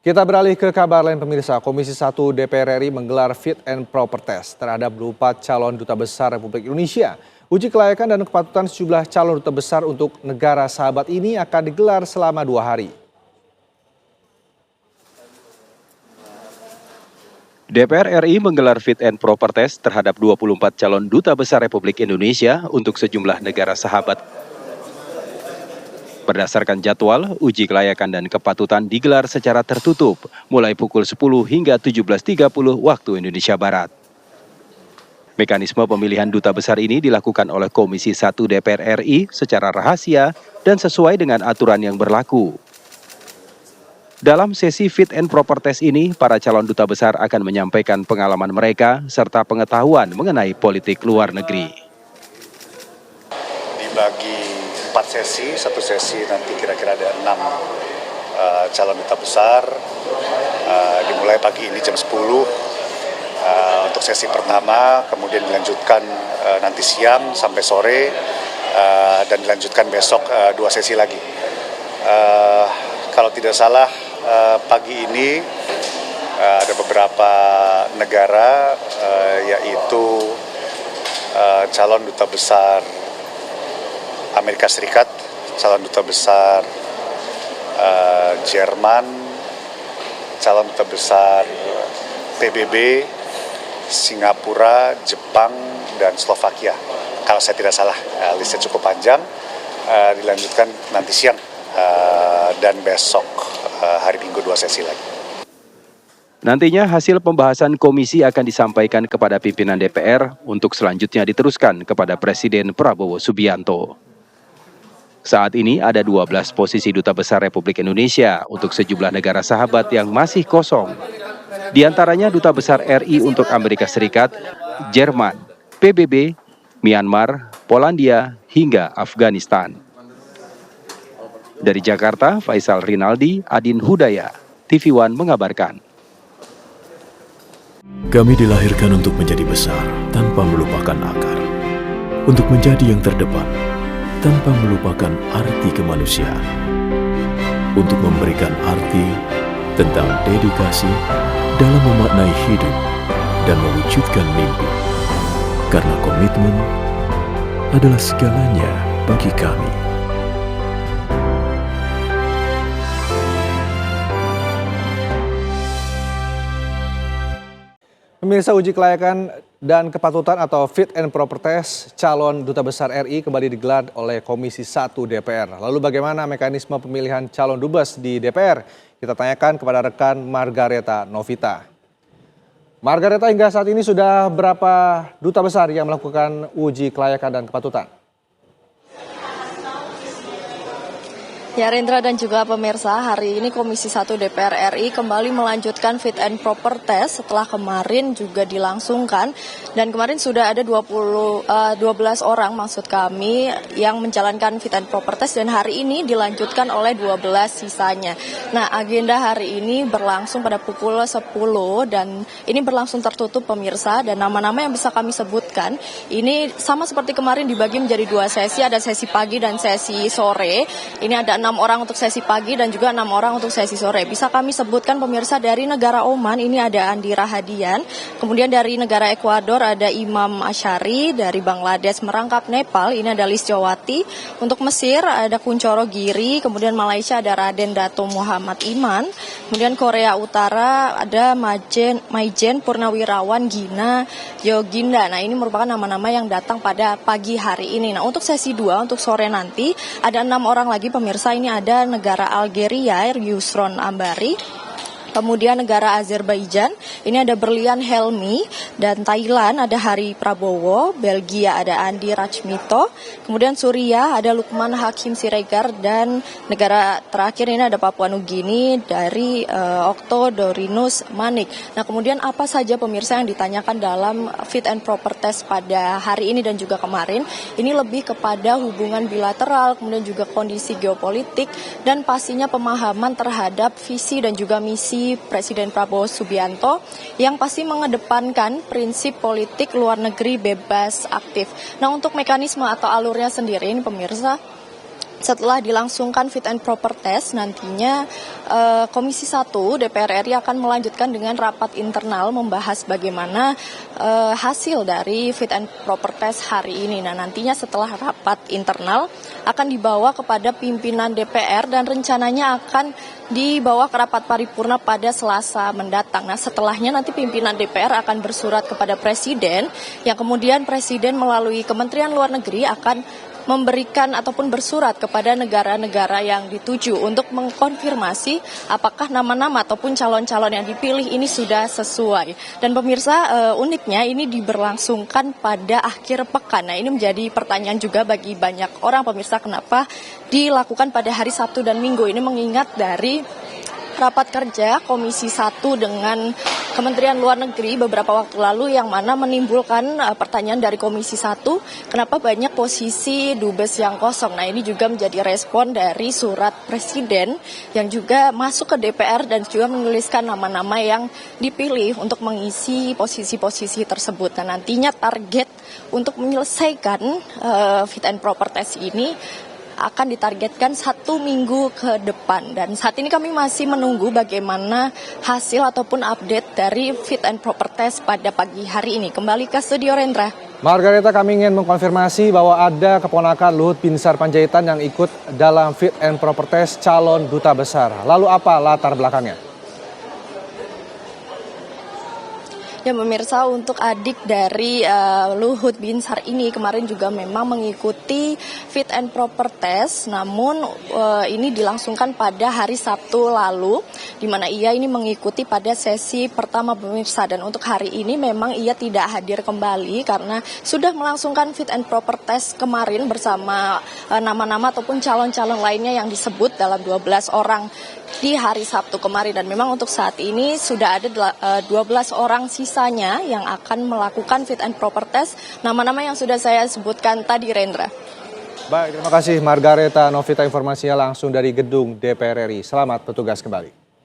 Kita beralih ke kabar lain pemirsa. Komisi 1 DPR RI menggelar fit and proper test terhadap 24 calon duta besar Republik Indonesia. Uji kelayakan dan kepatutan sejumlah calon duta besar untuk negara sahabat ini akan digelar selama 2 hari. DPR RI menggelar fit and proper test terhadap 24 calon duta besar Republik Indonesia untuk sejumlah negara sahabat. Berdasarkan jadwal, uji kelayakan dan kepatutan digelar secara tertutup mulai pukul 10 hingga 17.30 waktu Indonesia Barat. Mekanisme pemilihan duta besar ini dilakukan oleh Komisi 1 DPR RI secara rahasia dan sesuai dengan aturan yang berlaku. Dalam sesi fit and proper test ini, para calon duta besar akan menyampaikan pengalaman mereka serta pengetahuan mengenai politik luar negeri. Dibagi 4 sesi, satu sesi nanti kira-kira ada 6 calon duta besar, dimulai pagi ini jam 10 untuk sesi pertama, kemudian dilanjutkan nanti siang sampai sore, dan dilanjutkan besok 2 sesi lagi. Kalau tidak salah pagi ini ada beberapa negara yaitu calon duta besar Amerika Serikat, calon duta besar Jerman, calon duta besar PBB, Singapura, Jepang, dan Slovakia. Kalau saya tidak salah, listnya cukup panjang, dilanjutkan nanti siang dan besok hari Minggu 2 sesi lagi. Nantinya hasil pembahasan komisi akan disampaikan kepada pimpinan DPR untuk selanjutnya diteruskan kepada Presiden Prabowo Subianto. Saat ini ada 12 posisi duta besar Republik Indonesia untuk sejumlah negara sahabat yang masih kosong. Di antaranya duta besar RI untuk Amerika Serikat, Jerman, PBB, Myanmar, Polandia, hingga Afghanistan. Dari Jakarta, Faisal Rinaldi, Adin Hudaya, TV One mengabarkan. Kami dilahirkan untuk menjadi besar tanpa melupakan akar. Untuk menjadi yang terdepan tanpa melupakan arti kemanusiaan. Untuk memberikan arti tentang dedikasi dalam memaknai hidup dan mewujudkan mimpi. Karena komitmen adalah segalanya bagi kami. Pemirsa, uji kelayakan dan kepatutan atau fit and proper test calon duta besar RI kembali digelar oleh Komisi 1 DPR. Lalu bagaimana mekanisme pemilihan calon dubes di DPR? Kita tanyakan kepada rekan Margareta Novita. Margareta, hingga saat ini sudah berapa duta besar yang melakukan uji kelayakan dan kepatutan? Ya, Rendra dan juga pemirsa, hari ini Komisi 1 DPR RI kembali melanjutkan fit and proper test setelah kemarin juga dilangsungkan. Dan kemarin sudah ada 12 orang maksud kami yang menjalankan fit and proper test, dan hari ini dilanjutkan oleh 12 sisanya. Nah, agenda hari ini berlangsung pada pukul 10 dan ini berlangsung tertutup pemirsa, dan nama-nama yang bisa kami sebutkan ini sama seperti kemarin dibagi menjadi 2 sesi, ada sesi pagi dan sesi sore. Ini ada 6 orang untuk sesi pagi dan juga 6 orang untuk sesi sore. Bisa kami sebutkan pemirsa, dari negara Oman ini ada Andi Rahadian, kemudian dari negara Ekuador ada Imam Asyari, dari Bangladesh merangkap Nepal ini ada Lisjawati, untuk Mesir ada Kuncoro Giri, kemudian Malaysia ada Raden Dato Muhammad Iman, kemudian Korea Utara ada Maijen Purnawirawan Gina Yoginda. Nah, ini merupakan nama-nama yang datang pada pagi hari ini. Nah, untuk sesi 2 untuk sore nanti ada 6 orang lagi pemirsa. Ini ada negara Algeria, Yusron Ambari, kemudian negara Azerbaijan, ini ada Berlian Helmi, dan Thailand ada Hari Prabowo, Belgia ada Andi Rachmito, kemudian Suriah ada Lukman Hakim Siregar, dan negara terakhir ini ada Papua Nugini dari Okto Dorinus Manik. Nah, kemudian apa saja pemirsa yang ditanyakan dalam fit and proper test pada hari ini dan juga kemarin? Ini lebih kepada hubungan bilateral, kemudian juga kondisi geopolitik, dan pastinya pemahaman terhadap visi dan juga misi Presiden Prabowo Subianto yang pasti mengedepankan prinsip politik luar negeri bebas aktif. Nah, untuk mekanisme atau alurnya sendiri ini pemirsa, setelah dilangsungkan fit and proper test, nantinya Komisi 1 DPR RI akan melanjutkan dengan rapat internal membahas bagaimana hasil dari fit and proper test hari ini. Nah, nantinya setelah rapat internal akan dibawa kepada pimpinan DPR dan rencananya akan dibawa ke rapat paripurna pada Selasa mendatang. Nah, setelahnya nanti pimpinan DPR akan bersurat kepada Presiden, yang kemudian Presiden melalui Kementerian Luar Negeri akan memberikan ataupun bersurat kepada negara-negara yang dituju untuk mengkonfirmasi apakah nama-nama ataupun calon-calon yang dipilih ini sudah sesuai. Dan pemirsa, uniknya ini diberlangsungkan pada akhir pekan. Nah, ini menjadi pertanyaan juga bagi banyak orang, pemirsa, kenapa dilakukan pada hari Sabtu dan Minggu. Ini mengingat dari rapat kerja Komisi 1 dengan Kementerian Luar Negeri beberapa waktu lalu yang mana menimbulkan pertanyaan dari Komisi 1, kenapa banyak posisi dubes yang kosong. Nah, ini juga menjadi respon dari surat Presiden yang juga masuk ke DPR dan juga menuliskan nama-nama yang dipilih untuk mengisi posisi-posisi tersebut. Nah, nantinya target untuk menyelesaikan fit and proper test ini akan ditargetkan 1 minggu ke depan. Dan saat ini kami masih menunggu bagaimana hasil ataupun update dari fit and proper test pada pagi hari ini. Kembali ke studio, Rendra. Margareta, kami ingin mengkonfirmasi bahwa ada keponakan Luhut Binsar Panjaitan yang ikut dalam fit and proper test calon duta besar. Lalu apa latar belakangnya? Ya, pemirsa, untuk adik dari Luhut Binsar ini kemarin juga memang mengikuti fit and proper test, namun ini dilangsungkan pada hari Sabtu lalu, di mana ia ini mengikuti pada sesi pertama, pemirsa. Dan untuk hari ini memang ia tidak hadir kembali karena sudah melangsungkan fit and proper test kemarin bersama nama-nama ataupun calon-calon lainnya yang disebut dalam 12 orang di hari Sabtu kemarin. Dan memang untuk saat ini sudah ada 12 orang sisanya yang akan melakukan fit and proper test, nama-nama yang sudah saya sebutkan tadi, Rendra. Baik, terima kasih Margareta Novita, informasinya langsung dari gedung DPR RI. Selamat bertugas kembali.